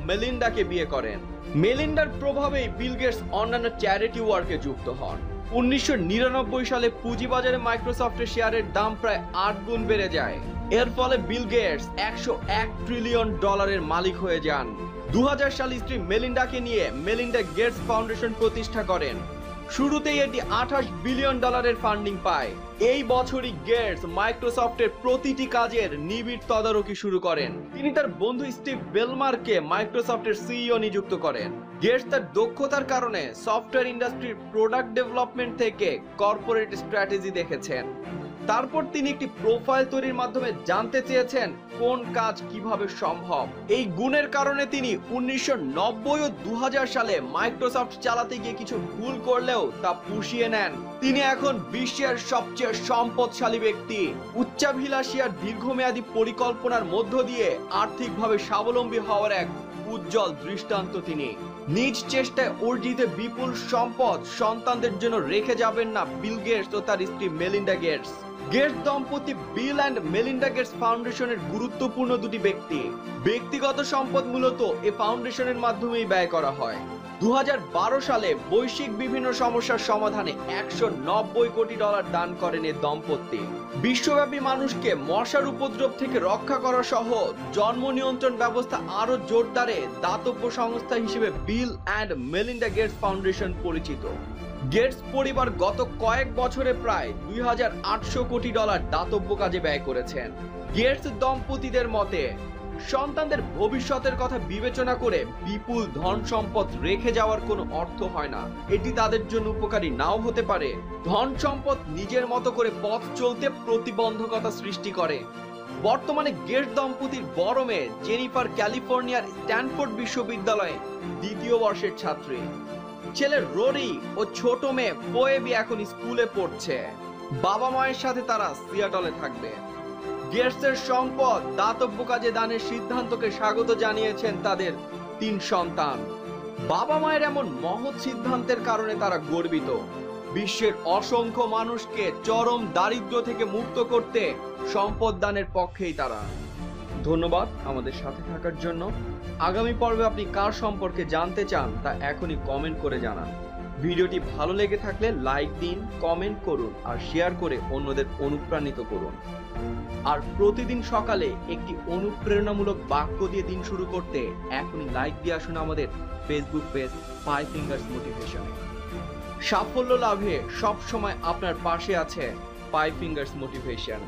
মেলিন্ডাকে বিয়ে করেন। মেলিন্ডার প্রভাবেই Bill Gates অন্যান্য চ্যারিটি ওয়ার্কে যুক্ত হন। 1999 সালে পুঁজিবাজারে মাইক্রোসফটের শেয়ারের দাম প্রায় 8 গুণ বেড়ে যায়। এর ফলে বিল গেটস $101 ট্রিলিয়ন মালিক হয়ে যান। 2000 সালে স্ত্রী মেলিন্ডাকে নিয়ে মেলিন্ডা গেটস ফাউন্ডেশন প্রতিষ্ঠা করেন। শুরুতেই এটি $28 বিলিয়ন ফান্ডিং পায়। এই বছরই গেটস মাইক্রোসফটের প্রতিটি কাজের নিবিড় তদারকি শুরু করেন। তিনি তার বন্ধু স্টিভ বেলমারকে মাইক্রোসফটের সিইও নিযুক্ত করেন। গেটস তার দক্ষতার কারণে সফটওয়্যার ইন্ডাস্ট্রির প্রোডাক্ট ডেভেলপমেন্ট থেকে কর্পোরেট স্ট্র্যাটেজি দেখেছেন। তারপর তিনি একটি প্রোফাইল তৈরির মাধ্যমে জানতে চেয়েছেন কোন কাজ কিভাবে সম্ভব। এই গুণের কারণে তিনি 1990 ও 2000 সালে মাইক্রোসফট চালাতে গিয়ে কিছু ভুল করলেও তা পুষিয়ে নেন। তিনি এখন বিশ্বের সবচেয়ে সম্পদশালী ব্যক্তি। উচ্চাভিলাষী আর দীর্ঘমেয়াদী পরিকল্পনার মধ্য দিয়ে আর্থিকভাবে স্বাবলম্বী হওয়ার এক উজ্জ্বল দৃষ্টান্ত তিনি। নিজ চেষ্টায় অর্জিত বিপুল সম্পদ সন্তানদের জন্য রেখে যাবেন না বিল গেটস ও তার স্ত্রী মেলিন্ডা গেটস। গেটস দম্পতি বিল অ্যান্ড মেলিন্ডা গেটস ফাউন্ডেশনের গুরুত্বপূর্ণ দুটি ব্যক্তি। ব্যক্তিগত সম্পদ মূলত এই ফাউন্ডেশনের মাধ্যমেই ব্যয় করা হয়। 2012 সালে বৈশ্বিক বিভিন্ন সমস্যার সমাধানে $190 কোটি দান করেন এই দম্পতি। বিশ্বব্যাপী মানুষকে মশার উপদ্রব থেকে রক্ষা করা সহ জন্ম নিয়ন্ত্রণ ব্যবস্থা আরো জোরদারে দাতব্য সংস্থা হিসেবে Bill and Melinda Gates foundation পরিচিত। গেটস পরিবার গত কয়েক বছরে প্রায় $2800 কোটি দাতব্য কাজে ব্যয় করেছেন। গেটস দম্পতিদের মতে সন্তানদের ভবিষ্যতের কথা বিবেচনা করে বিপুল ধন সম্পদ রেখে যাওয়ার কোনো অর্থ হয় না। এটি তাদের জন্য উপকারী নাও হতে পারে। ধন সম্পদ নিজের মতো করে পথ চলতে প্রতিবন্ধকতা সৃষ্টি করে। বর্তমানে গেটস দম্পতির বড় মেয়ে জেনিফার ক্যালিফোর্নিয়ার স্ট্যানফোর্ড বিশ্ববিদ্যালয়ে 2য় বর্ষের ছাত্রী। ছেলে রোরি ও ছোট মেয়ে ফোয়েবি এখন স্কুলে পড়ছে। বাবা মায়ের সাথে তারা সিয়াটলে থাকবে। গেটসের সম্পদ দাতব্য কাজে দানের সিদ্ধান্তকে স্বাগত জানিয়েছেন তাদের 3 সন্তান। বাবা মায়ের এমন মহৎ সিদ্ধান্তের কারণে তারা গর্বিত। বিশ্বের অসংখ্য মানুষকে চরম দারিদ্র্য থেকে মুক্ত করতে সম্পদ দানের পক্ষেই তারা। ধন্যবাদ আমাদের সাথে থাকার জন্য। আগামী পর্বে আপনি কার সম্পর্কে জানতে চান তা এখনই কমেন্ট করে জানান। ভিডিওটি ভালো লেগে থাকলে লাইক দিন, কমেন্ট করুন আর শেয়ার করে অন্যদের অনুপ্রাণিত করুন। আর প্রতিদিন সকালে একটি অনুপ্রেরণামূলক বাক্য দিয়ে দিন শুরু করতে এখনই লাইক দিয়ে আসুন আমাদের ফেসবুক পেজ 5 ফিঙ্গার্স মোটিভেশনে। সাফল্য লাভে সব সময় আপনার পাশে আছে 5 ফিঙ্গার্স মোটিভেশন।